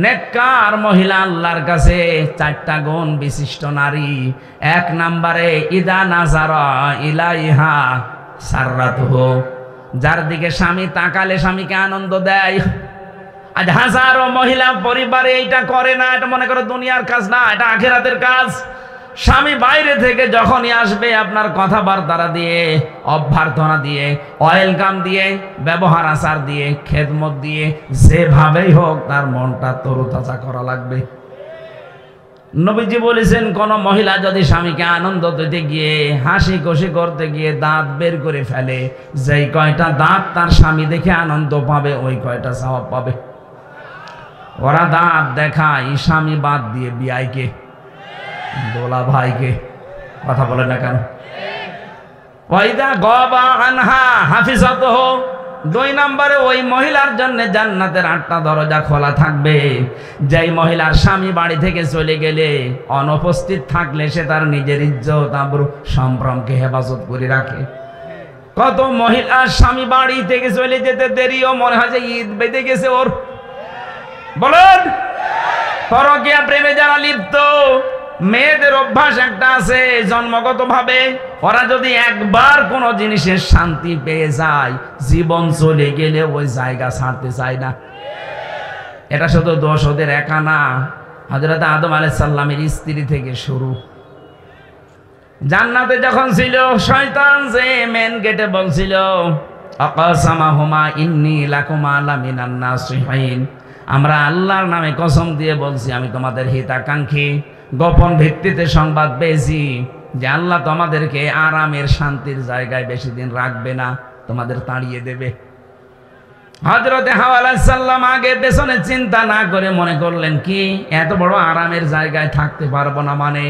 নেককার মহিলা আল্লাহর কাছে চারটা গুণ বিশিষ্ট নারী। এক নম্বরে ইদা নাজারা ইলাইহা সাররাতুহু, যার দিকে স্বামী তাকালে স্বামীকে আনন্দ দেয়। আজ হাজারো মহিলা পরিবারে এইটা করে না, এটা মনে করে দুনিয়ার কাজ না, এটা আখিরাতের কাজ। স্বামী বাইরে থেকে যখনই আসবে আপনার কথাবার্তা দিয়ে, অভ্যর্থনা দিয়ে, ওয়েলকাম দিয়ে, ব্যবহার আচার দিয়ে, খেদমত দিয়ে, যেভাবেই হোক তার মনটা তরুতাজা করা লাগবে। নবীজি বলেছেন, কোন মহিলা যদি স্বামীকে আনন্দ দিতে গিয়ে, হাসি খুশি করতে গিয়ে দাঁত বের করে ফেলে, যেই কয়টা দাঁত তার স্বামী দেখে আনন্দ পাবে ওই কয়টা সওয়াব পাবে। ওরা দাঁত দেখায় স্বামী বাদ দিয়ে বিয়াইকে, দোলা ভাইকে। কথা বলে না কেন? ওয়াইদা গাবা আনহা হাফিজাতুহু, দুই নম্বরে ওই মহিলার জন্য জান্নাতের 8টা দরজা খোলা থাকবে। যেই মহিলার স্বামী বাড়ি থেকে চলে গেলে, অনুপস্থিত থাকলে সে তার নিজের ইজ্জত আবরু সম্ভ্রমকে হেফাজত করে রাখে। কত মহিলার স্বামী বাড়ি থেকে চলে যেতে দেরিও মনে হয় যে ঈদ বেঁধে গেছে ওর। বলেন, পরকীয়া প্রেমে যারা লিপ্ত, মেয়েদের অভ্যাস একটা আছে জন্মগত ভাবে, ওরা যদি একবার কোনো জিনিসের শান্তি পেয়ে যায়, জীবন চলে গেলে ওই জায়গা ছাড়তে চায় না। এটা শুধু দোষ ওদের একা না, হযরত আদম আলাইহিস সালামের স্ত্রী থেকে শুরু। জান্নাতে যখন ছিল, শয়তান যে মেন গেটে বলছিল, আকাসামাহুমা ইন্নী লাকুমা লামিনান নাসিহিন, আমরা আল্লাহর নামে কসম দিয়ে বলছি আমি তোমাদের হিতাকাঙ্ক্ষী। গোপন ভিত্তিতে সংবাদ পেয়েছি যে আল্লাহ তোমাদেরকে আরামের শান্তির জায়গায় বেশি দিন রাখবে না, তোমাদের তাড়িয়ে দেবে। হযরতে হাওয়া আলাইহিস সালাম আগে পেছনে চিন্তা না করে মনে করলেন, কি এত বড় আরামের জায়গায় থাকতে পারবো না, মানে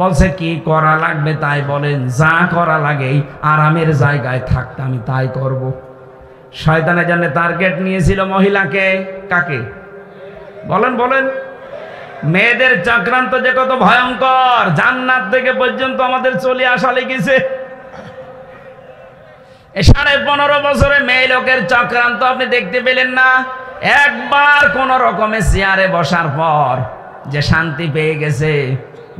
বলছে কি করা লাগবে তাই বলেন, যা করা লাগে আরামের জায়গায় থাকতে আমি তাই করব। শয়তানের জন্য টার্গেট নিয়েছিল মহিলাকে। কাকে? বলেন বলেন। মেয়েদের চক্রান্ত যে কত ভয়ঙ্কর, জান্নাত থেকে পর্যন্ত আমাদের চলে আসা লেগেছে। 15.5 বছরে মেয়ে লোকের চক্রান্ত আপনি দেখতে পেলেন না? একবার কোন রকমের চেয়ারে বসার পর যে শান্তি পেয়ে গেছে,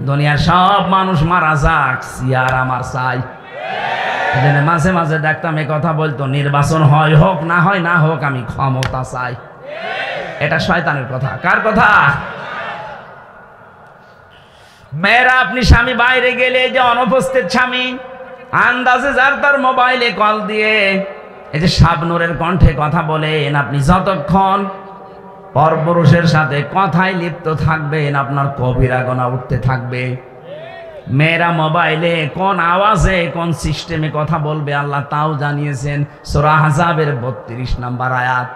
দুনিয়ার সব মানুষ মারা যাক, চেয়ার আমার চাই। মাঝে মাঝে দেখতাম এই কথা বলতো, নির্বাচন হয় হোক না হয় না হোক আমি ক্ষমতা চাই। এটা শয়তানের কথা। কার কথা? মেয়েরা, আপনি স্বামী বাইরে গেলে যে অনুপস্থিত স্বামী, আন্দাজে যার তার মোবাইলে কল দিয়ে এই যে শাবনূরের কণ্ঠে কথা বলেন, আপনি যতক্ষণ পরপুরুষের সাথে কথায় লিপ্ত থাকবেন আপনার কবিরা গুনাহ উঠতে থাকবে। মেয়েরা মোবাইলে কোন আওয়াজে কোন সিস্টেমে কথা বলবে আল্লাহ তাও জানিয়েছেন। সূরা আহজাবের 32 নম্বর আয়াত,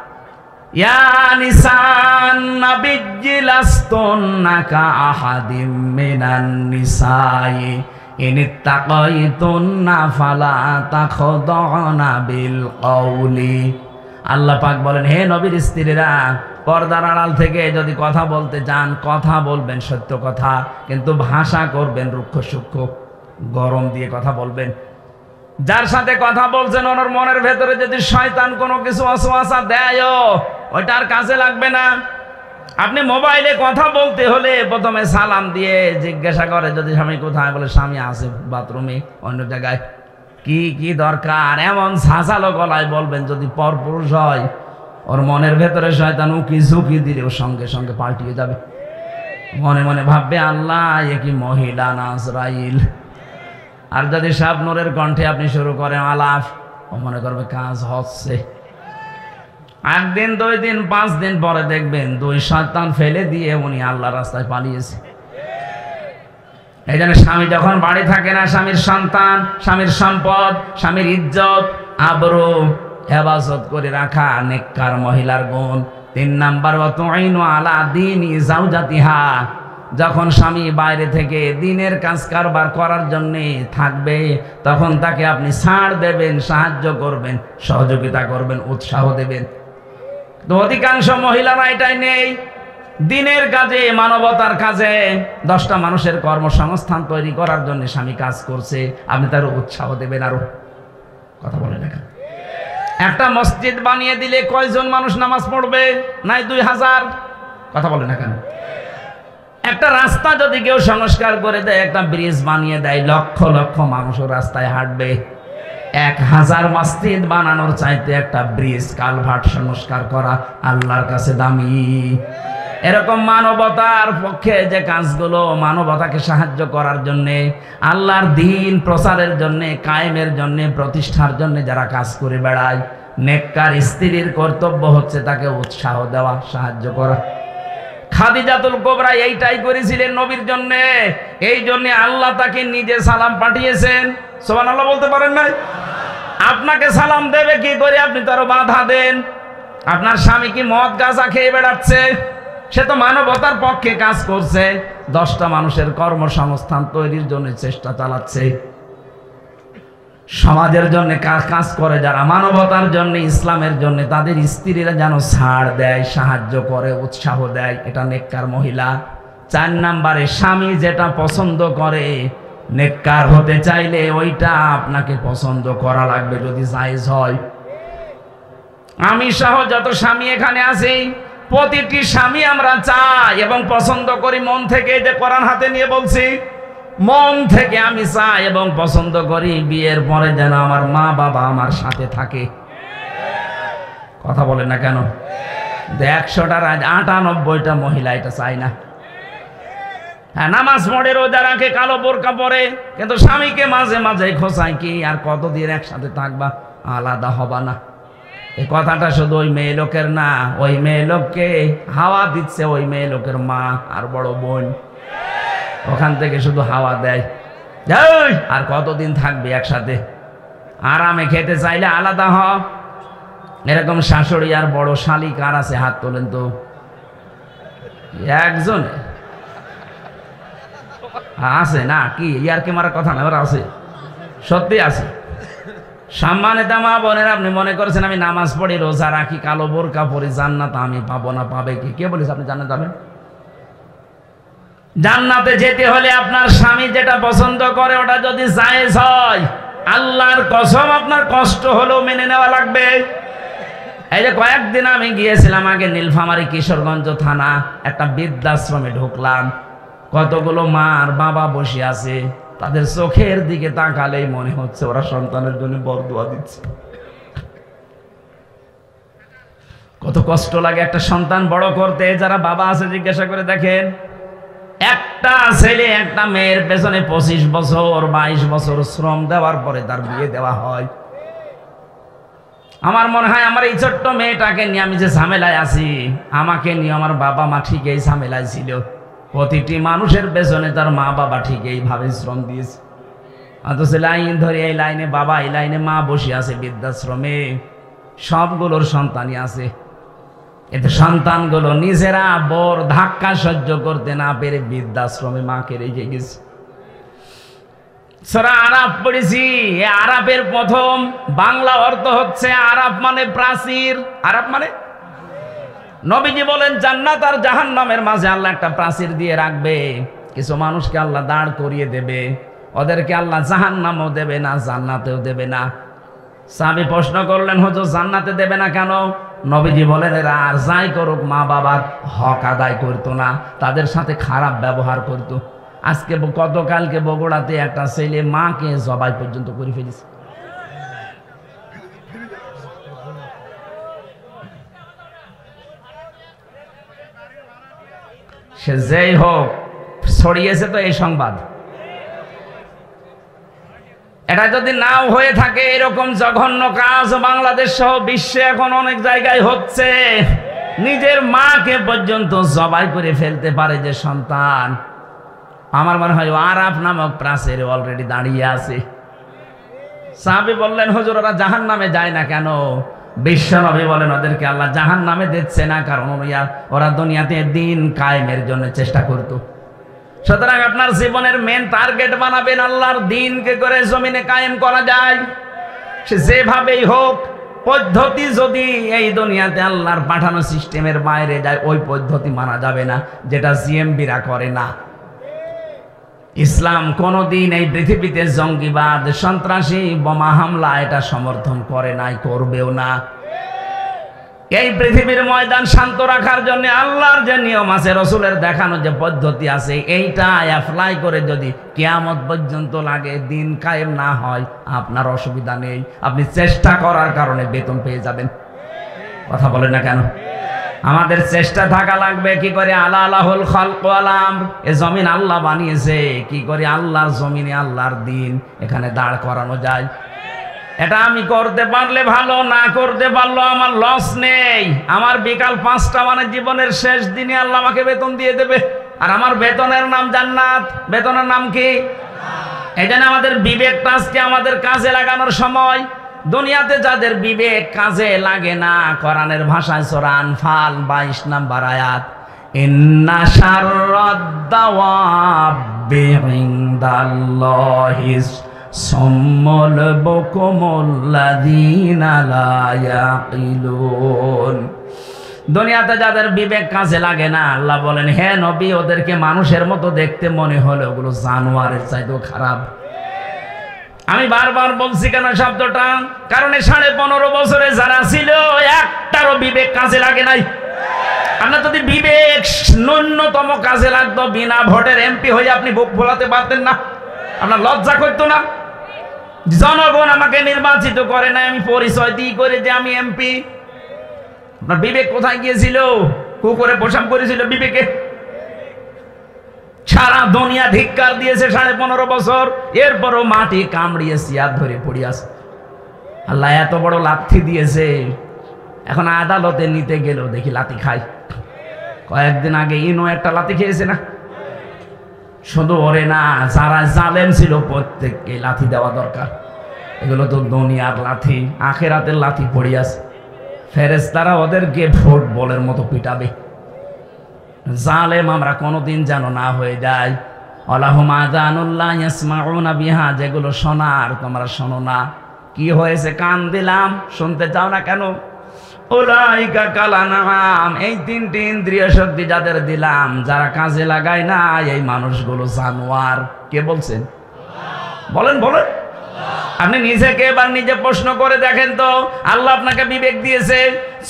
ইয়া নিসান নাবিয়্যি লাস্তুন্না কা আহাদিম মিনান নিসাই ইনিত্তাকাইতুন্না ফালা তাখদাউনা বিল কওলি। আল্লাহ পাক বলেন, হে নবীর স্ত্রীরা, পর্দার আড়াল থেকে যদি কথা বলতে চান, কথা বলবেন সত্য কথা, কিন্তু ভাষা করবেন রুক্ষ সূক্ষ্ম, গরম দিয়ে কথা বলবেন। যার সাথে কথা বলছেন ওনার মনের ভেতরে যদি শয়তান কোনো কিছু ওয়াসওয়াসা দেয়, ওইটার কাজে লাগবে না। আপনি মোবাইলে কথা বলতে হলে প্রথমে সালাম দিয়ে জিজ্ঞাসা করে, যদি স্বামী কোথায়, বলে স্বামী আছে বাথরুমে অন্য জায়গায়। কি দরকার এমন ঝাঁঝালো গলায় বলবেন। যদি পরপুরুষ হয়, ওর মনের ভেতরে শয়তান উকি ঝুঁকি দিলে ও সঙ্গে সঙ্গে পাল্টিয়ে যাবে। মনে মনে ভাববে, আল্লাহ এ কি মহিলা না আজরাইল। আর যদি শাবনূরের কণ্ঠে আপনি শুরু করেন আলাপ, ও মনে করবে কাজ হচ্ছে। 1 দিন 2 দিন 5 দিন পরে দেখবেন 2 শয়তান ফেলে দিয়ে উনি আল্লাহর রাস্তায় পালিয়েছে। এই জন্য স্বামী যখন বাড়ি থাকে না, স্বামীর সন্তান, স্বামীর সম্পদ, স্বামীর ইজ্জত আবরু হেফাজত করে রাখা নেককার মহিলার গুণ। 3 নাম্বার, ওয়াতুইনু আলা দীনি যাওজাতিহা, যখন স্বামী বাইরে থেকে দিনের কাজ কারবার করার জন্য থাকবে, তখন তাকে আপনি ছাড় দেবেন, সাহায্য করবেন, সহযোগিতা করবেন, উৎসাহ দেবেন। তো অধিকাংশ মহিলারা এটাই নেই। দিনের কাজে, মানবতার কাজে, 10টা মানুষের কর্মসংস্থান তৈরি করার জন্য স্বামী কাজ করছে, আপনি তার উৎসাহ দেবেন। আরো কথা বলে না? একটা মসজিদ বানিয়ে দিলে কয়জন মানুষ নামাজ পড়বে? নাই 2000। কথা বলে না কেন? একটা রাস্তা যদি কেউ সংস্কার করে দেয়, একটা ব্রিজ বানিয়ে দেয়, লক্ষ লক্ষ মানুষ রাস্তায় হাঁটবে। 1000 মসজিদ বানানোর চাইতে একটা ব্রিজ কালভার্ট সংস্কার করা আল্লাহর কাছে দামি। এরকম মানবতার পক্ষে যে কাজগুলো, মানবতাকে সাহায্য করার জন্যে, আল্লাহর দ্বীন প্রচারের জন্যে, কায়েমের জন্যে, প্রতিষ্ঠার জন্যে যারা কাজ করে বেড়ায়, নেককার স্ত্রীর কর্তব্য হচ্ছে তাকে উৎসাহ দেওয়া, সাহায্য করা। খাদিজাতুল কুবরা এইটাই করেছিলেন নবীর জন্য। এই জন্য আল্লাহ তাকে নিজে সালাম পাঠিয়েছেন। সুবহানাল্লাহ বলতে পারেন নাই? আপনাকে সালাম দেবে কি করে? আপনি তারও বাধা দেন। আপনার স্বামী কি মদ গাঁজা খেয়ে বেড়াচ্ছে? সে তো মানবতার পক্ষে কাজ করছে, 10টা মানুষের কর্মসংস্থান তৈরির জন্য চেষ্টা চালাচ্ছে। সমাজের জন্য কাজ করে যারা, মানবতার জন্য, ইসলামের জন্য, তাদের স্ত্রীরা যেন ছাড় দেয়, সাহায্য করে, উৎসাহ দেয়। এটা নেককার মহিলা। 4 নম্বরে, স্বামী যেটা পছন্দ করে, নেককার হতে চাইলে ওইটা আপনাকে পছন্দ করা লাগবে যদি জায়েজ হয়। আমি সহ যত স্বামী এখানে আছি, প্রতিটি স্বামী আমরা চাই এবং পছন্দ করি মন থেকে। যে কোরআন হাতে নিয়ে বলছি, মন থেকে আমি চাই এবং পছন্দ করি বিয়ের পরে যেন আমার মা বাবা আমার সাথে থাকে। কথা বলে না কেন? 100টার 98টা মহিলা এটা চায় না। হ্যাঁ, নামাজ পড়ে, রোজা রাখে, কালো বোরকা পরে, কিন্তু স্বামীকে মাঝে মাঝে খোঁচায় কি আর কতদিন একসাথে থাকবা, আলাদা হবা না। এই কথাটা শুধু ওই মেয়ে লোকের না, ওই মেয়ে লোককে হাওয়া দিচ্ছে ওই মেয়ে লোকের মা আর বড় বোন। ওখান থেকে শুধু হাওয়া দেয়, আর কতদিন থাকবে একসাথে। আরামে খেতে চাইলে আলাদা হ। এরকম শাশুড়ি আর বড় শালি কার আছে? হাত তোলেন তো। একজন আছে না? কি ইয়ার কি মারার কথা না? ওরা আছে, সত্যি আছে। সম্মানিত মা বোনের, আপনি মনে করেছেন আমি নামাজ পড়ি, রোজা রাখি, কালো বোরকা পরি, জান্নাত আমি পাবো না? পাবে কি? কে বলেছে আপনি জান্নাত পাবেন? জান্নাতে যেতে হলে আপনার স্বামী যেটা পছন্দ করে ওটা যদি জায়েজ হয়, আল্লাহর কসম আপনার কষ্ট হলেও মেনে নেওয়া লাগবে। এই যে কয়েকদিন আমি গিয়েছিলাম আগে নীলফামারী কিশোরগঞ্জ থানা, একটা বৃদ্ধাশ্রমে ঢুকলাম। কতগুলো মা আর বাবা বসে আছে, তাদের চোখের দিকে তাকালেই মনে হচ্ছে ওরা সন্তানের জন্য বরদোয়া দিচ্ছে। কত কষ্ট লাগে একটা সন্তান বড় করতে। যারা বাবা আছে জিজ্ঞাসা করে দেখেন, একটা ছেলে একটা মেয়ের পেছনে 25 বছর 22 বছর শ্রম দেওয়ার পরে তার বিয়ে দেওয়া হয়। আমার মনে হয় আমার এই ছোট্ট মেয়েটাকে নিয়ে আমি যে ঝামেলায় আছি, আমাকে নিয়ে আমার বাবা মা ঠিক এই ঝামেলায় ছিল। প্রতিটি মানুষের পেছনে তার মা বাবা ঠিক এইভাবে শ্রম দিয়েছে। অথচ লাইন ধরে এই লাইনে বাবা, এই লাইনে মা বসে আছে বৃদ্ধাশ্রমে, সবগুলোর সন্তানই আছে। এতে সন্তানগুলো নিজেরা বড় ধাক্কা সহ্য করতে না পেরে বৃদ্ধাশ্রমে মাকে রেখে গেছে। সূরা আরাফ পড়েছি। আরাফের প্রথম বাংলা অর্থ হচ্ছে আরাফ মানে প্রাচীর। আরাফ মানে, নবীজি বলেন জান্নাত আর জাহান্নামের মাঝে আল্লাহ একটা প্রাচীর দিয়ে রাখবে। কিছু মানুষকে আল্লাহ দাঁড় করিয়ে দেবে, ওদেরকে আল্লাহ জাহান্নামও দেবে না, জান্নাতেও দেবে না। সাহাবী প্রশ্ন করলেন, হুজুর জান্নাতে দেবে না কেন? নবীজি বলেন এরা আর যাই করুক মা বাবার হক আদায় করতো না, তাদের সাথে খারাপ ব্যবহার করতো। আজকে গতকালকে বগুড়াতে একটা ছেলে মাকে জবাই পর্যন্ত করে ফেলেছে। সে যেই হোক, ছড়িয়েছে তো এই সংবাদ। এটা যদি নাও হয়ে থাকে, এরকম জঘন্য কাজ বাংলাদেশ সহ বিশ্বে এখন অনেক জায়গায় হচ্ছে। নিজের মাকে পর্যন্ত জবাই করে ফেলতে পারে যে সন্তান। আমার মনে হয় আরাফ নামক প্রাচীরে অলরেডি দাঁড়িয়ে আছে। সাহাবী বললেন, হুজুর ওরা জাহান্নামে যায় না কেন? বিশ্বনবী বলেন ওদেরকে আল্লাহ জাহান্নামে দিচ্ছে না, কারণ ওরা দুনিয়াতে দিন কায়েমের জন্য চেষ্টা করত। সুতরাং আপনার জীবনের মেন টার্গেট বানাবেন আল্লাহর দিনকে করে জমিনে কায়েম করা যায়। সে যেভাবেই হোক, পদ্ধতি যদি এই দুনিয়াতে আল্লাহর পাঠানো সিস্টেমের বাইরে যায়, ওই পদ্ধতি মানা যাবে না, যেটা জিএমবিরা করে না। ইসলাম কোনদিন এই পৃথিবীতে জঙ্গিবাদ, সন্ত্রাসী, বোমা হামলা এটা সমর্থন করে নাই, করবেও না। এই পৃথিবীর ময়দান শান্ত রাখার জন্য আল্লাহর যে নিয়ম আছে, রসুলের দেখানো যে পদ্ধতি আছে, এইটা অ্যাপ্লাই করে যদি কিয়ামত পর্যন্ত লাগে, দিন কায়েম না হয়, আপনার অসুবিধা নেই, আপনি চেষ্টা করার কারণে বেতন পেয়ে যাবেন। কথা বলেন না কেন? আমাদের চেষ্টা থাকা লাগবে। কি করে? আলা আলাহুল খালকু ওয়াল আমর, এই জমিন আল্লাহ বানিয়েছে, কি করে আল্লাহর জমিনে আল্লাহর দিন এখানে দাঁড় করানো যায়। এটা আমি করতে পারলে ভালো, না করতে পারলো আমার লস নেই। আমার বিকাল 5টা মানে জীবনের শেষ দিনে আল্লাহ আমাকে বেতন দিয়ে দেবে, আর আমার বেতনের নাম জান্নাত। বেতনের নাম কি? এই জন্য আমাদের বিবেকটা আজকে আমাদের কাজে লাগানোর সময়। দুনিয়াতে যাদের বিবেক কাজে লাগে না, কোরআনের ভাষায় সূরা আনফাল 22 নম্বর আয়াত, ইন্না শাররাদ দাওয়াবি ইনদাল্লাহিস সাম্মুল বুকুমুল্লাযীনা লা ইয়াকিলুন। দুনিয়াতে যাদের বিবেক কাজে লাগে না, আল্লাহ বলেন, হে নবী, ওদেরকে মানুষের মতো দেখতে মনে হলে ওগুলো জানোয়ারের চাইতেও খারাপ। আমি বারবার বলছি কেন শব্দটা? কারণ 15.5 বছরে যারা ছিল, একটারও বিবেক কাজে লাগে নাই। আপনার যদি বিবেক ন্যূনতম কাজে লাগতো, বিনা ভোটের এমপি হয়ে আপনি বুক ফোলাতে পারতেন না? আপনার লজ্জা করতো না? জনগণ আমাকে নির্বাচিত করে না, আমি পরিচয় দিই করে যে আমি এমপি। আপনার বিবেক কোথায় গিয়েছিল? কুকুরে পোশাক করেছিল বিবেকে? সারা দুনিয়া ধিক্কার দিয়েছে 15.5 বছর, এরপরও মাটি কামড়িয়ে সিয়াদ ধরে পড়ে আছে। আল্লাহ এত বড় লাথি দিয়েছে, এখন আদালতে নিতে গেলেও দেখি লাথি খায়। কয়েকদিন আগে ইনো একটা লাথি খেয়েছে না? শুধু ওরে না, যারা জালেম ছিল প্রত্যেককে লাথি দেওয়া দরকার। এগুলো তো দুনিয়ার লাথি, আখেরাতের লাথি পড়ে আছে। ফেরেশতারা ওদেরকে ফুটবলের মতো পিটাবে। জালেম আমরা কোনোদিন যেন না হয়ে যায়। আলাহুম আযানুল্লাহ ইয়াসমাউনা বিহা, যেগুলো শোনার তোমরা শোনো না। কি হয়েছে? কান দিলাম, শুনতে চাও না কেন? উলাইকা কালানাম, এই 3টি ইন্দ্রিয় শক্তি যাদের দিলাম, যারা কাজে লাগায় না, এই মানুষগুলো জানোয়ার। কে বলছেন? বলেন বলেন। আপনি নিজেকে এবার নিজে প্রশ্ন করে দেখেন তো। আল্লাহ আপনাকে বিবেক দিয়েছে,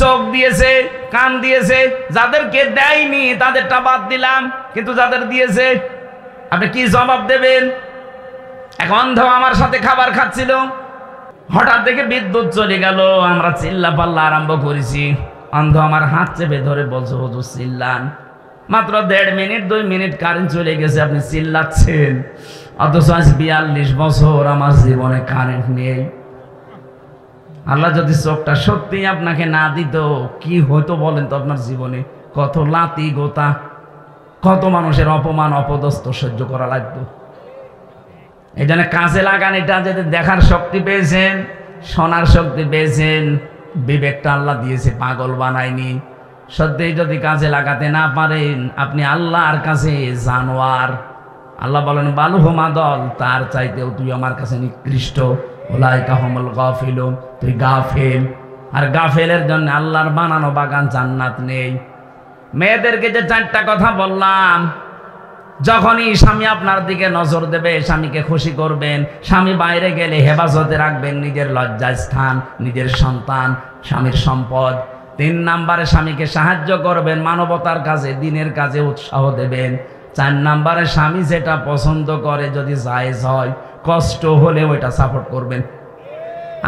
চোখ দিয়েছে, কান দিয়েছে। যাদেরকে দেয়নি তাদেরটা বাদ দিলাম, কিন্তু যাদের দিয়েছে আপনি কি জবাব দেবেন? এক অন্ধ আমার সাথে খাবার খাচ্ছিল, হঠাৎ দেখে বিদ্যুৎ চলে গেল। আমরা চিল্লা পাল্লা আরম্ভ করেছি। অন্ধ আমার হাত চেপে ধরে বলছে, হুজুর চিল্লান। মাত্র 1.5 মিনিট 2 মিনিট কারেন্ট চলে গেছে, আপনি চিল্লাচ্ছেন। অথচ আজ 42 বছর আমার জীবনে কারেন্ট নেই। আল্লাহ যদি চোখটা সত্যি আপনাকে না দিত, কি হইতো বলেন তো? আপনার জীবনে কত লাতি গোতা, কত মানুষের অপমান অপদস্থ সহ্য করা লাগতো। এই জন্য কাজে লাগান। এটা যদি দেখার শক্তি পেয়েছেন, শোনার শক্তি পেয়েছেন, বিবেকটা আল্লাহ দিয়েছে, পাগল বানায়নি। সত্যি যদি কাজে লাগাতে না পারেন, আপনি আল্লাহর কাছে জানোয়ার। আল্লাহ বলেন, বালুহুমা দল, তার চাইতেও তুই আমার কাছে নিকৃষ্ট। উলাইকা হুমুল গাফিলুন, তুই গাফেল। আর গাফেলের জন্য আল্লাহর বানানো বাগান জান্নাত নেই। মেয়েদেরকে যে 4টা কথা বললাম, যখনই স্বামী আপনার দিকে নজর দেবে, স্বামীকে খুশি করবেন। স্বামী বাইরে গেলে হেফাজতে রাখবেন নিজের লজ্জাস্থান, নিজের সন্তান, স্বামীর সম্পদ। 3 নম্বরে স্বামীকে সাহায্য করবেন, মানবতার কাজে, দিনের কাজে উৎসাহ দেবেন। 4 নম্বরে স্বামী যেটা পছন্দ করে, যদি জায়েজ হয়, কষ্ট হলে ওইটা সাপোর্ট করবেন।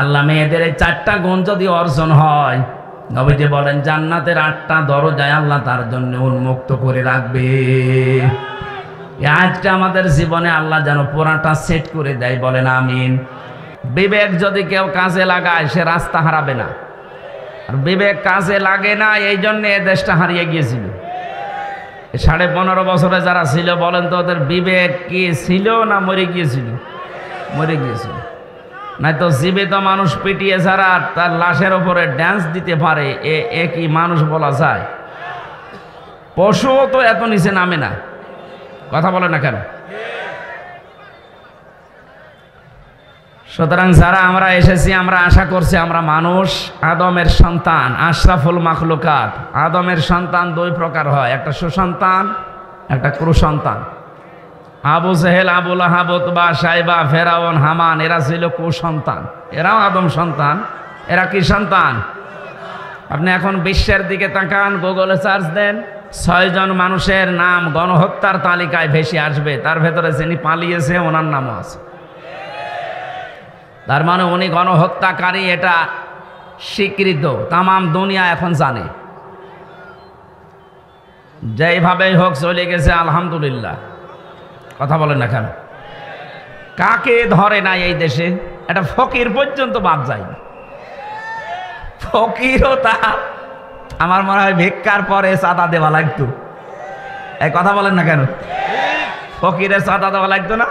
আল্লাহ মেয়েদের এই 4টা গুণ যদি অর্জন হয়, নবীজি বলেন জান্নাতের 8টা দরজায় আল্লাহ তার জন্য উন্মুক্ত করে রাখবে। আজকে আমাদের জীবনে আল্লাহ যেন পুরাটা সেট করে দেয়, বলেন আমিন। বিবেক যদি কেউ কাজে লাগায়, সে রাস্তা হারাবে না। আর বিবেক কাজে লাগে না, এই জন্য এ দেশটা হারিয়ে গিয়েছিল। 15.5 বছরে যারা ছিল, বলেন তো ওদের বিবেক কি ছিল না মরে গিয়েছিল? মরে গিয়েছিল। নাই তো জীবিত মানুষ পিটিয়ে ছাড়া তার লাশের ওপরে ড্যান্স দিতে পারে, এ কি মানুষ বলা যায়? পশুও তো এত নিচে নামে না। কথা বলে না কেন? সুতরাং যারা আমরা এসেছি, আমরা আশা করছি আমরা মানুষ, আদমের সন্তান, আশরাফুল মাখলুকাত। আদমের সন্তান 2 প্রকার হয়, একটা সুসন্তান, একটা কুসন্তান। আবু জেহেল, আবু লাহাব, উতবা, সাইবা, ফেরাউন, হামান, এরা ছিল কুসন্তান। এরাও আদম সন্তান। এরা কি সন্তান? আপনি এখন বিশ্বের দিকে তাকান, গুগলে সার্চ দেন, 6 জন মানুষের নাম গণহত্যার তালিকায় ভেসে আসবে, তার ভেতরে যিনি পালিয়েছে ওনার নামও আছে। তার মানে উনি গণহত্যাকারী, এটা স্বীকৃত, তামাম দুনিয়া এখন জানে। যেইভাবেই হোক চলে গেছে, আলহামদুলিল্লাহ। কথা বলেন না কেন? কাকে ধরে না এই দেশে? এটা ফকির পর্যন্ত বাদ যায় না। ফকিরও তা আমার মনে হয় ভিক্ষার পরে চাঁদা দেওয়া লাগতো। এই কথা বলেন না কেন? ফকিরের চাঁদা দেওয়া লাগতো না?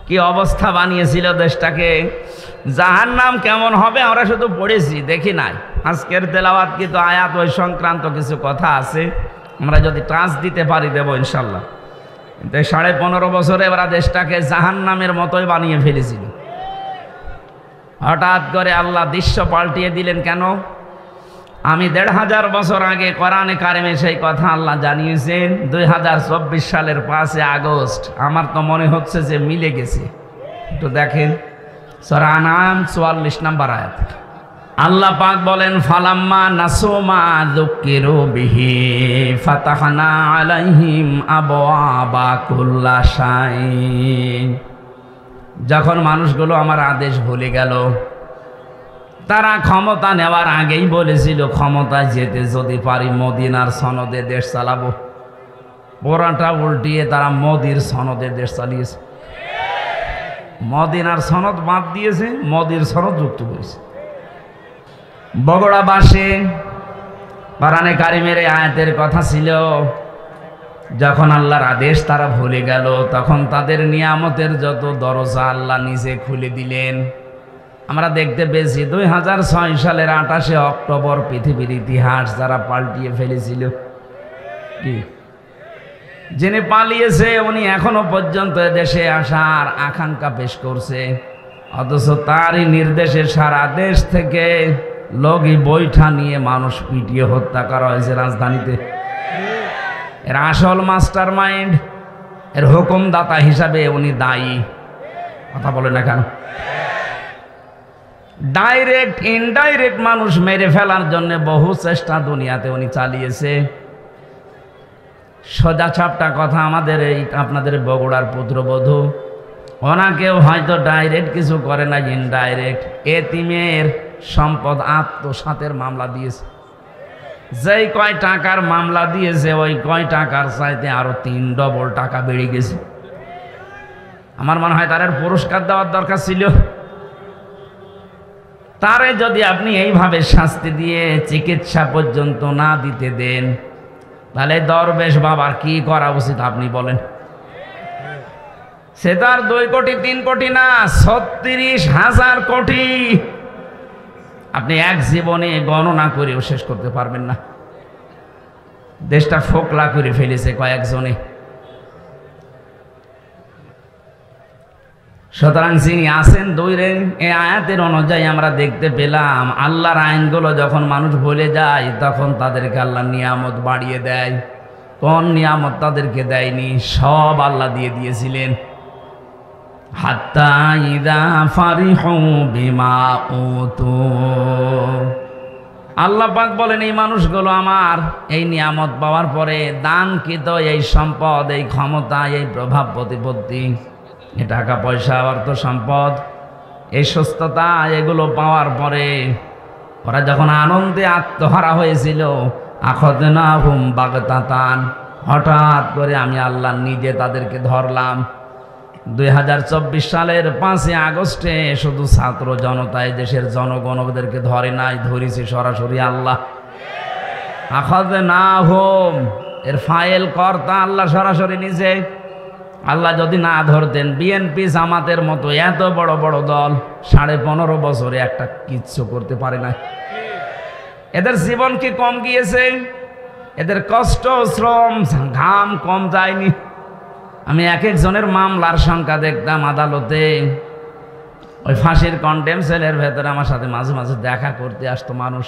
কি অবস্থা বানিয়েছিল দেশটাকে। জাহান্নাম কেমন হবে আমরা শুধু পড়েছি, দেখি নাই। আজকের তেলাওয়াত কিন্তু আয়াত ওই সংক্রান্ত কিছু কথা আছে, আমরা যদি টাচ দিতে পারি দেবো ইনশাল্লাহ। কিন্তু 15.5 বছরে ওরা দেশটাকে জাহান্নামের মতোই বানিয়ে ফেলেছিল। হঠাৎ করে আল্লাহ দৃশ্য পাল্টিয়ে দিলেন কেন? আমি 1500 বছর আগে কোরআনে কারিমে সেই কথা আল্লাহ জানিয়েছেন। 2024 সালের 5 আগস্ট আমার তো মনে হচ্ছে যে মিলে গেছে। একটু দেখেন সূরা আনআম 44 নম্বর আয়াত। আল্লাহ পাক বলেন, ফালাম্মা নাসুমা যুকিরু বিহি ফাতাহনা আলাইহিম আবওয়াবা কুল্লা শাইইন। যখন মানুষগুলো আমার আদেশ ভুলে গেল, তারা ক্ষমতা নেওয়ার আগেই বলেছিল ক্ষমতায় যেতে যদি পারি মদিনার সনদে দেশ চালাবো। পুরাটা উল্টিয়ে তারা মোদির সনদে দেশ চালিয়েছে। মদিনার সনদ বাদ দিয়েছে, মোদির সনদ যুক্ত করেছে। বগুড়াবাসী কোরআনে কারিমের আয়াতের কথা ছিল, যখন আল্লাহর আদেশ তারা ভুলে গেল, তখন তাদের নিয়ামতের যত দরজা আল্লাহ নিজে খুলে দিলেন। আমরা দেখতে পেয়েছি 2006 সালের 28 অক্টোবর পৃথিবীর ইতিহাস যারা পাল্টিয়ে ফেলেছিল। কি যিনি পালিয়েছে উনি এখনো পর্যন্ত দেশে আসার আকাঙ্ক্ষা পেশ করছে, অথচ তারই নির্দেশে সারা দেশ থেকে লগি বৈঠা নিয়ে মানুষ পিটিয়ে হত্যা করা হয়েছে রাজধানীতে। এর আসল মাস্টার মাইন্ড, এর হুকুমদাতা হিসাবে উনি দায়ী। কথা বলে না কেন? ডাইরেক্ট ইনডাইরেক্ট মানুষ মেরে ফেলার জন্য বহু চেষ্টা দুনিয়াতে উনি চালিয়েছে। সোজা ছাপটা কথা, আমাদের এই আপনাদের বগুড়ার পুত্রবধূ, ওনাকেও হয়তো ডাইরেক্ট কিছু করে না, ইনডাইরেক্ট এতিমের সম্পদ আত্মসাতের মামলা দিয়েছে। যেই কয় টাকার মামলা দিয়েছে ওই কয় টাকার চাইতে আরো 3 ডবল টাকা বেড়ে গেছে। আমার মনে হয় তার পুরস্কার দেওয়ার দরকার ছিল। তারে যদি আপনি এইভাবে শাস্তি দিয়ে চিকিৎসা পর্যন্ত না দিতে দেন, তাহলে দরবেশ বাবার কি করা উচিত আপনি বলেন? সে তার 2 কোটি 3 কোটি না, 36,000 কোটি আপনি এক জীবনে গণনা করেও শেষ করতে পারবেন না। দেশটা ফোকলা করে ফেলেছে কয়েকজনে। সুতরাং যিনি আছেন দূরে, এই আয়াতের অনুযায়ী আমরা দেখতে পেলাম আল্লাহর আইনগুলো যখন মানুষ ভুলে যায় তখন তাদেরকে আল্লাহ নিয়ামত বাড়িয়ে দেয়। কোন নিয়ামত তাদেরকে দেয়নি? সব আল্লাহ দিয়ে দিয়েছিলেন। হাত্তা ইযা ফারিহু বিমা উতু, আল্লাহ পাক বলেন এই মানুষগুলো আমার এই নিয়ামত পাওয়ার পরে দানকৃত এই সম্পদ, এই ক্ষমতা, এই প্রভাব প্রতিপত্তি, এই টাকা পয়সা, অর্থ সম্পদ, এই সুস্থতা, এগুলো পাওয়ার পরে ওরা যখন আনন্দে আত্মহারা হয়েছিল, আখাযনাহুম বাগতাতান, হঠাৎ করে আমি আল্লাহ নিজে তাদেরকে ধরলাম। 2024 সালের 5 আগস্টে শুধু ছাত্র জনতায় দেশের জনগণ ওদেরকে ধরে নাই, ধরেছে সরাসরি আল্লাহ। আখাযনাহুম এর ফাইল কর্তা আল্লাহ সরাসরি নিজে। আল্লাহ যদি না ধরতেন, বিএনপি জামাতের মতো এত বড় বড় দল 15.5 বছরে একটা কিচ্ছু করতে পারে না। এদের জীবন কি কম গিয়েছে? এদের কষ্ট, শ্রম, ঘাম কম যায়নি? আমি এক একজনের মামলার সংখ্যা দেখতাম আদালতে, ওই ফাঁসির কন্টেম সেলের ভেতরে আমার সাথে মাঝে মাঝে দেখা করতে আসতো মানুষ।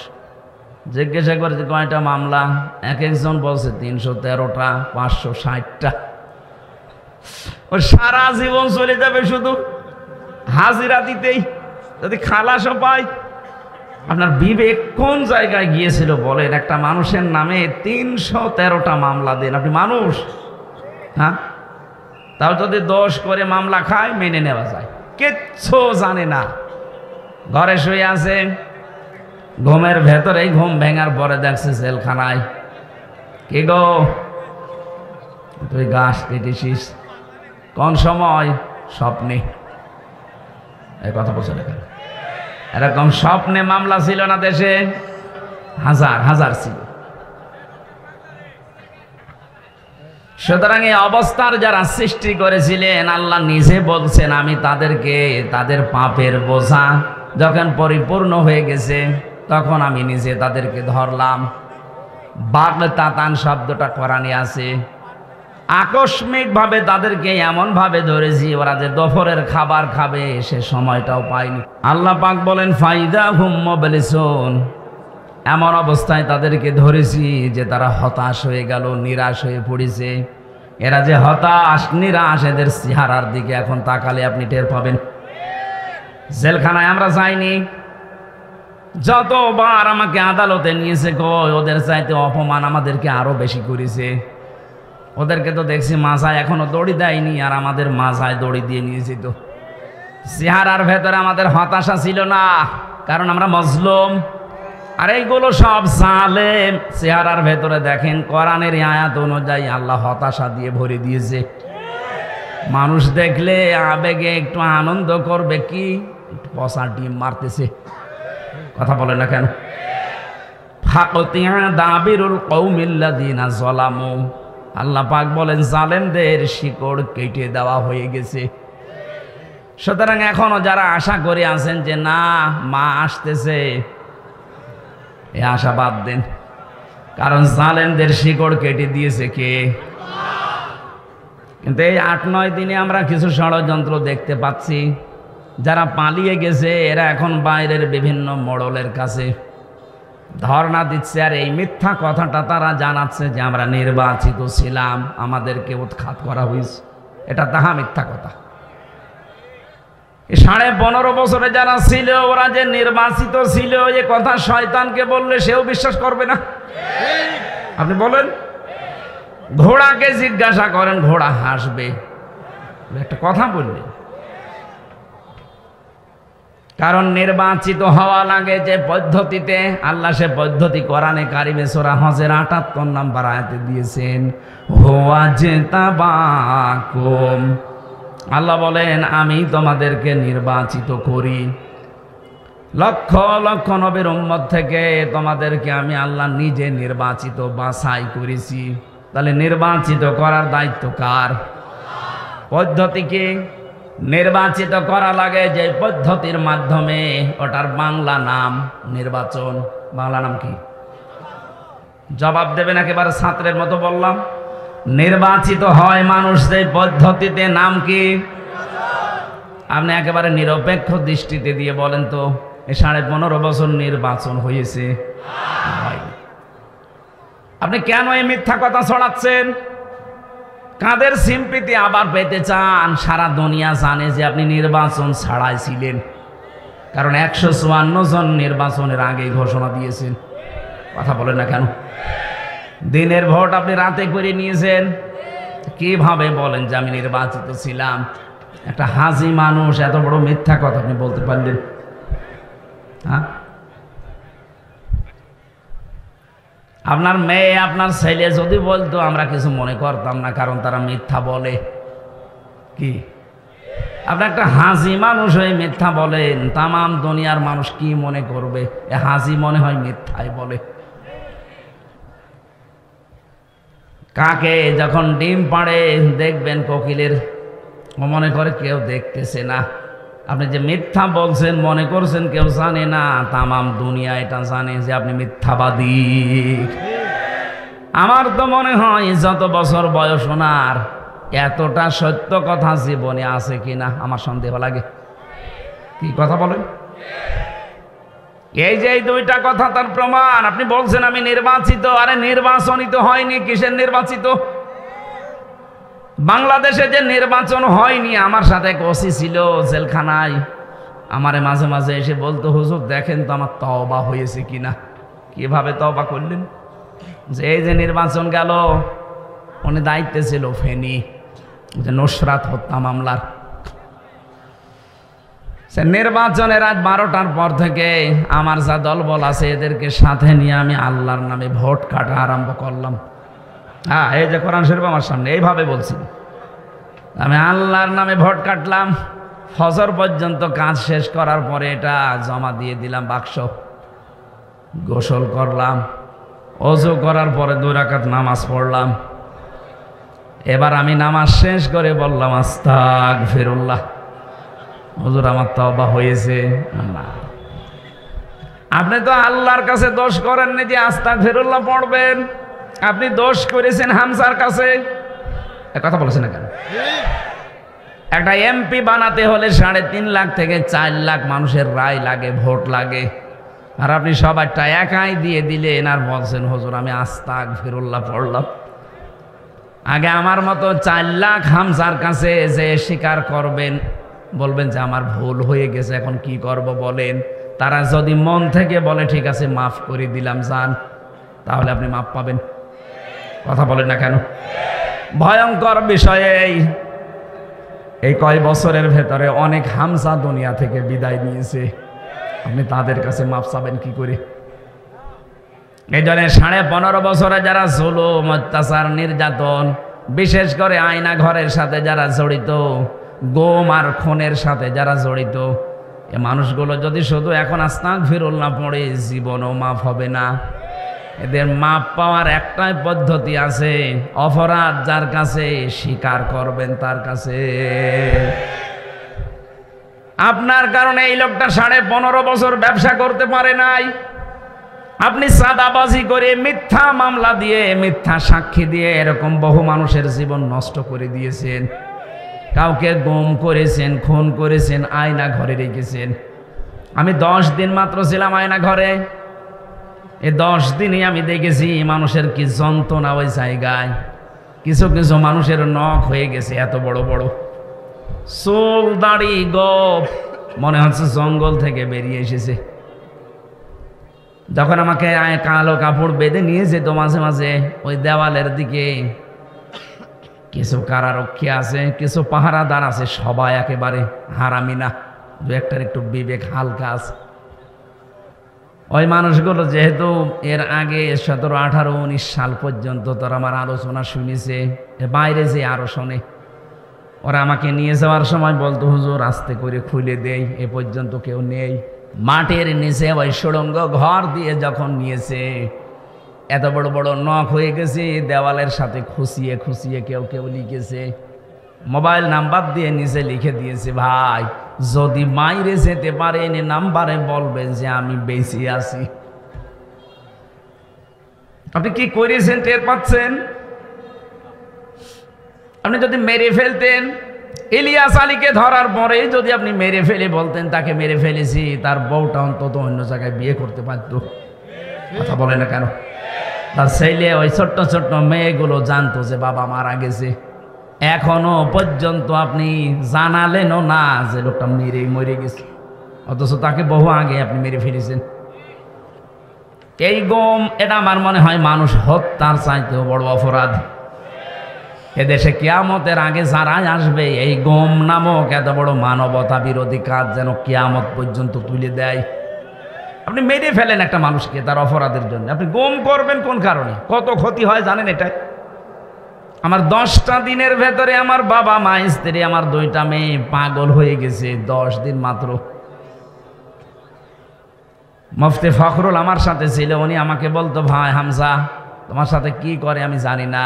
জিজ্ঞাসা করেছে কয়টা মামলা, এক একজন বলছে 313টা, 560টা। ওর সারা জীবন চলে যাবে শুধু হাজিরা দিতেই, যদি খালাসও পায়। আপনার বিবেক কোন জায়গায় গিয়েছিল বলেন? একটা মানুষের নামে ৩১৩টা মামলা দেন, আপনি মানুষ? হ্যাঁ, তাও যদি দোষ করে মামলা খায় মেনে নেওয়া যায়। কিচ্ছু জানে না, ঘরে শুয়ে আছে, ঘুমের ভেতরেই ঘুম ভেঙার পরে দেখছে জেলখানায়। কি গো, তুই গাছ কেটেছিস কোন সময়? স্বপ্নে। এই কথা বলছে না কেন? এরকম স্বপ্নে মামলা ছিল না দেশে? হাজার হাজার ছিল। সুতরাং এই অবস্থার যারা সৃষ্টি করেছিলেন, আল্লাহ নিজে বলছেন আমি তাদেরকে তাদের পাপের বোঝা যখন পরিপূর্ণ হয়ে গেছে তখন আমি নিজে তাদেরকে ধরলাম। বাগতাতান শব্দটা কোরআনে আছে। আকস্মিক ভাবে তাদেরকে এমন ভাবে ধরেছি, ওরা যে দুপুরের খাবার খাবে সে সময়টাও পায়নি। আল্লাহ পাক বলেন ফাইদা হুম মুবলিসুন, এমন অবস্থায় তাদেরকে ধরেছি যে তারা হতাশ হয়ে গেল, নিরাশ হয়ে পড়েছে। এরা যে হতাশ নিরাশ, এদের চেহারার দিকে এখন তাকালে আপনি টের পাবেন। জেলখানায় আমরা যাইনি, যতবার আমাকে আদালতে নিয়েছে কই ওদের চাইতে অপমান আমাদেরকে আরো বেশি করেছে। ওদেরকে তো দেখছি মাথায় এখনো দড়ি দেয়নি, আর আমাদের মাথায় দড়ি দিয়ে নিয়েছি। তো চেহারার ভেতরে আমাদের হতাশা ছিল না, কারণ আমরা মজলুম। আর এইগুলো সব জালেম। চেহারার ভেতরে দেখেন কোরআনের আয়াত অনুযায়ী আল্লাহ হতাশা দিয়ে ভরে দিয়েছে। মানুষ দেখলে আবেগে একটু আনন্দ করবে, কি একটু পচা ডিম মারতেছে, কথা বলে না কেন? ফাকতিয়া দাবিরুল কওমিল্লাযিনা যালামু, আল্লাহ পাক বলেন জালেমদের শিকড় কেটে দেওয়া হয়ে গেছে। সুতরাং এখনো যারা আশা করে আছেন যে না মা আসতেছে, এই আশা বাদ দেন, কারণ জালেমদের শিকড় কেটে দিয়েছে কে? কিন্তু এই ৮-৯ দিনে আমরা কিছু ষড়যন্ত্র দেখতে পাচ্ছি। যারা পালিয়ে গেছে এরা এখন বাইরের বিভিন্ন মোড়লের কাছে ধর্ণা দিচ্ছে, আর এই মিথ্যা কথাটা তারা জানাচ্ছে যে আমরা নির্বাচিত ছিলাম, আমাদেরকে উৎখাত করা হয়েছে। এটা তাহা মিথ্যা কথা। 15.5 বছরে যারা ছিল ওরা যে নির্বাচিত ছিল এ কথা শয়তানকে বললে সেও বিশ্বাস করবে না। আপনি বলেন, ঘোড়াকে জিজ্ঞাসা করেন, ঘোড়া হাসবে। একটা কথা বললে, কারণ নির্বাচিত হওয়া লাগে যে পদ্ধতিতে, আল্লাহ সে পদ্ধতি কোরআনে কারিমে সূরা হজের ৭৮ নম্বর আয়াতে দিয়েছেন। হুয়া জিতাবাকুম, আল্লাহ বলেন আমি তোমাদেরকে নির্বাচিত করি লক্ষ লক্ষ নবীর উম্মত থেকে, তোমাদেরকে আমি আল্লাহ নিজে নির্বাচিত বাছাই করেছি। তাহলে নির্বাচিত করার দায়িত্ব কার? পদ্ধতিকে নির্বাচিত করা লাগে যে পদ্ধতির মাধ্যমে, ওটার বাংলা নাম নির্বাচন। বাংলা নাম কি? জবাব দেবেন একেবারে ছাত্রের মতো বললাম। নির্বাচিত হয় মানুষ যে পদ্ধতিতে, নাম কি? আপনি একেবারে নিরপেক্ষ দৃষ্টিতে দিয়ে বলেন তো, এই 15.5 বছর নির্বাচন হয়েছে? আপনি কেন এই মিথ্যা কথা ছড়াচ্ছেন? কাদের সিম্পিতি আবার পেতে চান? সারা দুনিয়া জানে যে আপনি নির্বাচন ছাড়াই ছিলেন, কারণ 154 জন নির্বাচনের আগেই ঘোষণা দিয়েছেন। কথা বলেন না কেন? দিনের ভোট আপনি রাতে করে নিয়েছেন। কিভাবে বলেন যে আমি নির্বাচিত ছিলাম? একটা হাজি মানুষ এত বড় মিথ্যা কথা আপনি বলতে পারলেন? হ্যাঁ, আপনার মেয়ে আপনার ছেলে যদি বলতো আমরা কিছু মনে করতাম না, কারণ তারা মিথ্যা বলে। কি আপনি একটা হাজি মানুষ হয়ে মিথ্যা বলেন, তামাম দুনিয়ার মানুষ কি মনে করবে? এ হাজি মনে হয় মিথ্যাই বলে। কাকে যখন ডিম পাড়ে দেখবেন কোকিলের, ও মনে করে কেউ দেখতেছে না। আপনি যে মিথ্যা বলছেন মনে করছেন কেউ জানে না, তামাম দুনিয়া এটা জানে যে আপনি মিথ্যাবাদী। আমার তো মনে হয় যত বছর বয়স ওনার, এতটা সত্য কথা জীবনে আছে কিনা আমার সন্দেহ লাগে। কি কথা বলেন? এই যে এই দুইটা কথা তার প্রমাণ। আপনি বলছেন আমি নির্বাচিত, আরে নির্বাচনিত হয়নি, কিসের নির্বাচিত? বাংলাদেশে যে নির্বাচন হয়নি, আমার সাথে ওসি ছিল জেলখানায়, আমারে মাঝে মাঝে এসে বলতো, হুজুর দেখেন তো আমার তওবা হয়েছে কিনা। কিভাবে তওবা করলেন? যে এই যে নির্বাচন গেল, উনি দায়িত্বে ছিল ফেনী, যে নুসরাত হত্যা মামলার। সে নির্বাচনের রাত 12টার পর থেকে আমার যা দলবল আছে এদেরকে সাথে নিয়ে আমি আল্লাহর নামে ভোট কাটা আরম্ভ করলাম। হ্যাঁ, এই যে কোরআন শরীফ আমার সামনে, এইভাবে বলছি, আমি আল্লাহর নামে ভোট কাটলাম। ফজর পর্যন্ত কাজ শেষ করার পরে এটা জমা দিয়ে দিলাম বাক্স। গোসল করলাম, ওযু করার পরে 2 রাকাত নামাজ পড়লাম। এবার আমি নামাজ শেষ করে বললাম আস্তাগফিরুল্লাহ, হুজুর আমার তওবা হয়েছে। আপনি তো আল্লাহর কাছে দোষ করেননি যে আস্তাগফিরুল্লাহ পড়বেন, আপনি দোষ করেছেন হামজার কাছে। কথা বলেছেন না কেন? একটা এমপি বানাতে হলে 3.5 লাখ থেকে 4 লাখ মানুষের রায় লাগে, ভোট লাগে, আর আপনি সবারটা একাই দিয়ে দিলেন আর বলছেন হুজুর আমি আস্তাগফিরুল্লাহ পড়লাম। আগে আমার মতো 4 লাখ হামজার কাছে যে স্বীকার করবেন, বলবেন যে আমার ভুল হয়ে গেছে, এখন কি করব বলেন। তারা যদি মন থেকে বলে ঠিক আছে মাফ করে দিলাম যান, তাহলে আপনি মাফ পাবেন। কথা বলেন না কেন? ভয়ঙ্কর বিষয়ে এই কয় বছরের ভেতরে অনেক হামজা দুনিয়া থেকে বিদায় নিয়েছে, আপনি তাদের কাছে মাফ চাবেন কি করে? এই জন্য 15.5 বছরে যারা জুলুম, অত্যাচার, নির্যাতন, বিশেষ করে আয়না ঘরের সাথে যারা জড়িত, গোম আর খুনের সাথে যারা জড়িত, এই মানুষগুলো যদি শুধু এখন আস্তাগফিরুল্লাহ পড়ে, জীবনও মাফ হবে না। এদের মাপ পাওয়ার একটাই পদ্ধতি আছে, অপরাধ যার কাছে স্বীকার করবেন তার কাছে। আপনার কারণে এই লোকটা 15.5 বছর ব্যবসা করতে পারে নাই। আপনি সাদাবাজি করে, মিথ্যা মামলা দিয়ে, মিথ্যা সাক্ষী দিয়ে এরকম বহু মানুষের জীবন নষ্ট করে দিয়েছেন। কাউকে গুম করেছেন, খুন করেছেন, আয়না ঘরে রেখেছেন। আমি 10 দিন মাত্র ছিলাম আয়না ঘরে। এই 10 দিনই আমি দেখেছি মানুষের কি যন্ত্রণা ওই জায়গায়। কিছু কিছু মানুষের নখ হয়ে গেছে এত বড় বড়, চুল দাড়ি গোপ মনে হচ্ছে জঙ্গল থেকে বেরিয়ে এসেছে। যখন আমাকে কালো কাপড় বেঁধে নিয়ে যেত মাঝে মাঝে ওই দেওয়ালের দিকে, কিছু কারারক্ষী আছে, কিছু পাহারাদার আছে, সবাই একেবারে হারামি না, 2-1টার একটু বিবেক হালকা আছে। ওই মানুষগুলো যেহেতু এর আগে 17, 18, 19 সাল পর্যন্ত তোর আমার আলোচনা শুনেছে, বাইরে যে আরো শোনে, ওরা আমাকে নিয়ে যাওয়ার সময় বলতো হুজুর আস্তে করে খুলে দেই, এ পর্যন্ত কেউ নেই। মাটির নিচে ওই সুড়ঙ্গ ঘর দিয়ে যখন নিয়েছে, এত বড় বড় নখ হয়ে গেছে, দেওয়ালের সাথে খুশিয়ে খুশিয়ে কেউ কেউ লিখেছে, মোবাইল নাম্বার দিয়ে নিচে লিখে দিয়েছে, ভাই যদি মাইরে যেতে পারেন নাম্বারে বলবেন যে আমি বেঁচে আছি। আপনি কি করেছেন টের পাচ্ছেন? আপনি যদি মেরে ফেলতেন, ইলিয়াস আলীকে ধরার পরে যদি আপনি মেরে ফেলে বলতেন তাকে মেরে ফেলেছি, তার বউটা অন্তত অন্য জায়গায় বিয়ে করতে পারত। কথা বলে না কেন? তার ছেলে, ওই ছোট্ট ছোট্ট মেয়েগুলো জানতো যে বাবা মারা গেছে। এখনো পর্যন্ত আপনি জানালেনও না যে লোকটা মরে গেছে, অথচ তাকে বহু আগে আপনি মেরে ফেলেছেন। এই গম, এটা আমার মনে হয় মানুষ হত্যার চাইতেও বড় অপরাধ। এদেশে কিয়ামতের আগে যারাই আসবে, এই গম নামক এত বড় মানবতা বিরোধী কাজ যেন কিয়ামত পর্যন্ত তুলে দেয়। আপনি মেরে ফেলেন একটা মানুষকে তার অপরাধের জন্য, আপনি গম করবেন কোন কারণে? কত ক্ষতি হয় জানেন? এটা আমার 10টা দিনের ভেতরে আমার বাবা, মা, স্ত্রী, আমার 2টা মেয়ে পাগল হয়ে গেছে 10 দিন মাত্র। মুফতি ফখরুল আমার সাথে ছিল, উনি আমাকে বলতো, ভাই হামজা তোমার সাথে কি করে আমি জানি না,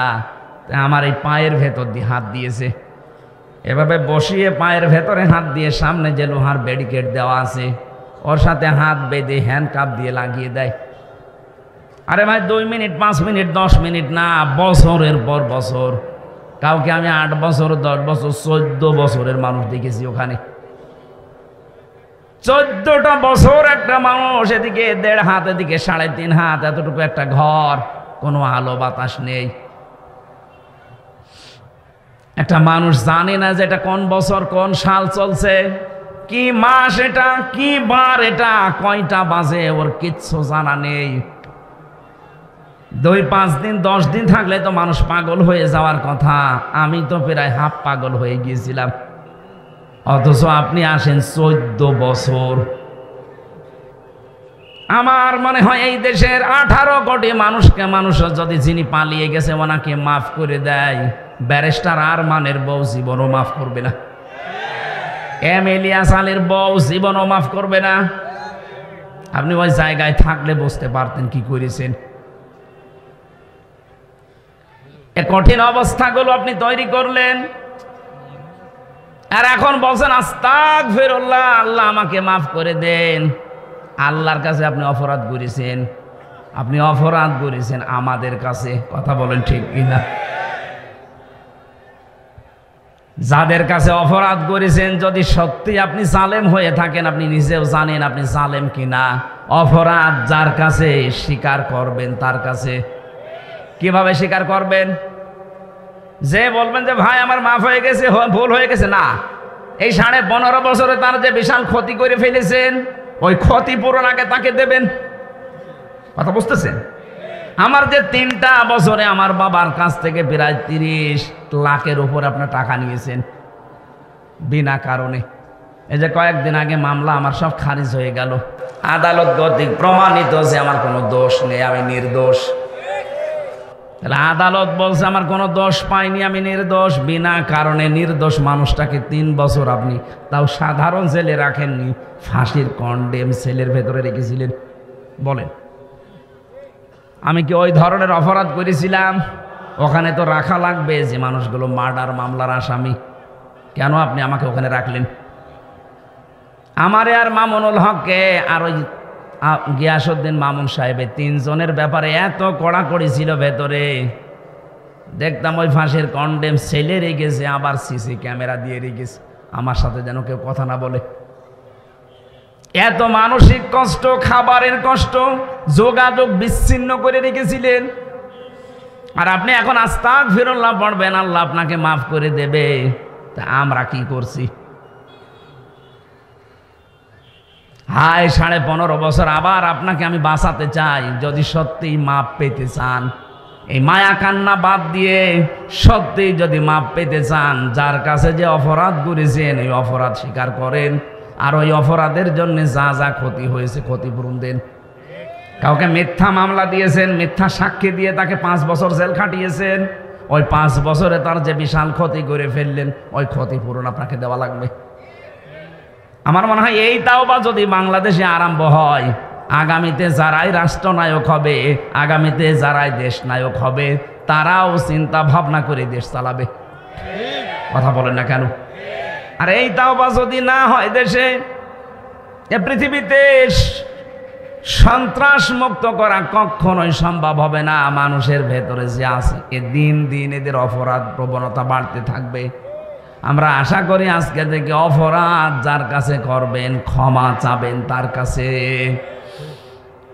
আমার এই পায়ের ভেতর দিয়ে হাত দিয়েছে, এভাবে বসিয়ে পায়ের ভেতরে হাত দিয়ে সামনে যে লোহার ব্যারিকেড দেওয়া আছে ওর সাথে হাত বেঁধে হ্যান্ডকাপ দিয়ে লাগিয়ে দেয়। আরে ভাই 2 মিনিট, 5 মিনিট, 10 মিনিট না, বছরের পর বছর। কাউকে আমি 8 বছর, 10 বছর, 14 বছরের মানুষ দেখেছি ওখানে। 14টা বছর একটা মানুষ, এদিকে 1.5 হাত, এদিকে 3.5 হাত, এতটুকু একটা ঘর, কোনো আলো বাতাস নেই। একটা মানুষ জানে না যে এটা কোন বছর কোন সাল চলছে, কি মাস এটা, কি বার এটা, কয়টা বাজে ওর কিচ্ছু জানা নেই। 2-5 দিন 10 দিন থাকলে তো মানুষ পাগল হয়ে যাওয়ার কথা। আমি তো প্রায় হাফ পাগল হয়ে গিয়েছিলাম। অথচ আপনি আসেন 14 বছর। আমার মনে হয় এই দেশের 18 কোটি মানুষকে মানুষ যদি যিনি পালিয়ে গেছে ওনাকে মাফ করে দেয়, ব্যারিস্টার আরমানের বউ জীবনও মাফ করবে না, এম ইলিয়াস আলীর বউ জীবনও মাফ করবে না। আপনি ওই জায়গায় থাকলে বুঝতে পারতেন কি করেছেন। এ কঠিন অবস্থাগুলো আপনি তৈরি করলেন, আর এখন বলছেন আস্তাগফিরুল্লাহ, আল্লাহ আমাকে মাফ করে দেন। আল্লাহর কাছে আপনি অপরাধ করেছেন, আপনি অপরাধ করেছেন আমাদের কাছে। কথা বলেন ঠিক কিনা? যাদের কাছে অপরাধ করেছেন, যদি সত্যি আপনি জালেম হয়ে থাকেন, আপনি নিজেও জানেন আপনি জালেম কিনা। অপরাধ যার কাছে স্বীকার করবেন তার কাছে। কিভাবে স্বীকার করবেন? যে বলবেন যে ভাই আমার মাফ হয়ে গেছে, ভুল হয়ে গেছে, না, এই 15.5 বছরে তার যে বিশাল ক্ষতি করে ফেলেছেন, ওই ক্ষতিপূরণ আগে তাকে দেবেন। কথা বুঝতেছেন? আমার যে 3টা বছরে আমার বাবার কাছ থেকে প্রায় 30 লাখের উপর আপনার টাকা নিয়েছেন বিনা কারণে। এই যে কয়েকদিন আগে মামলা আমার সব খারিজ হয়ে গেল, আদালত কর্তৃক প্রমাণিত যে আমার কোনো দোষ নেই, আমি নির্দোষ। তাহলে আদালত বলছে আমার কোনো দোষ পাইনি, আমি নির্দোষ। বিনা কারণে নির্দোষ মানুষটাকে 3 বছর আপনি তাও সাধারণ জেলে রাখেননি, ফাঁসির কন্ডেম সেলের ভেতরে রেখেছিলেন। বলেন, আমি কি ওই ধরনের অপরাধ করেছিলাম? ওখানে তো রাখা লাগবে যে মানুষগুলো মার্ডার মামলার আসামি। কেন আপনি আমাকে ওখানে রাখলেন? আমারে আর মামুনুল হককে আর ওই গিয়াসউদ্দিন মামুন সাহেবের 3 জনের ব্যাপারে এত কড়াকড়ি ছিল ভেতরে, দেখতাম ওই ফাঁসির কন্ডেম সেলে রেখেছে, আবার সিসি ক্যামেরা দিয়ে রেখেছে, আমার সাথে যেন কেউ কথা না বলে। এত মানসিক কষ্ট, খাবারের কষ্ট, যোগাযোগ বিচ্ছিন্ন করে রেখেছিলেন। আর আপনি এখন আস্তাগফিরুল্লাহ পড়বেন, আল্লাহ আপনাকে মাফ করে দেবে। তা আমরা কি করছি? হায় 15.5 বছর আবার আপনাকে আমি বাঁচাতে চাই। যদি সত্যিই মাপ পেতে চান, এই মায়া কান্না বাদ দিয়ে সত্যি যদি মাপ পেতে চান, যার কাছে যে অপরাধ করেছেন এই অপরাধ স্বীকার করেন, আর ওই অপরাধের জন্য যা যা ক্ষতি হয়েছে ক্ষতিপূরণ দেন। কাউকে মিথ্যা মামলা দিয়েছেন, মিথ্যা সাক্ষী দিয়ে তাকে 5 বছর জেল খাটিয়েছেন, ওই 5 বছরে তার যে বিশাল ক্ষতি করে ফেললেন, ওই ক্ষতিপূরণ আপনাকে দেওয়া লাগবে। আমার মনে হয় এই তাওবা যদি বাংলাদেশে আরম্ভ হয়, আগামীতে যারাই রাষ্ট্রনায়ক হবে, আগামীতে যারাই দেশ নায়ক হবে, তারাও চিন্তা ভাবনা করে দেশ চালাবে। কথা বলেন না কেন? আর এই তাওবা যদি না হয় দেশে, এ পৃথিবীতে সন্ত্রাস মুক্ত করা কখনোই সম্ভব হবে না। মানুষের ভেতরে যে আছে, এ দিন দিন এদের অপরাধ প্রবণতা বাড়তে থাকবে। আমরা আশা করি আজকে থেকে অপরাধ যার কাছে করবেন, ক্ষমা চাবেন তার কাছে।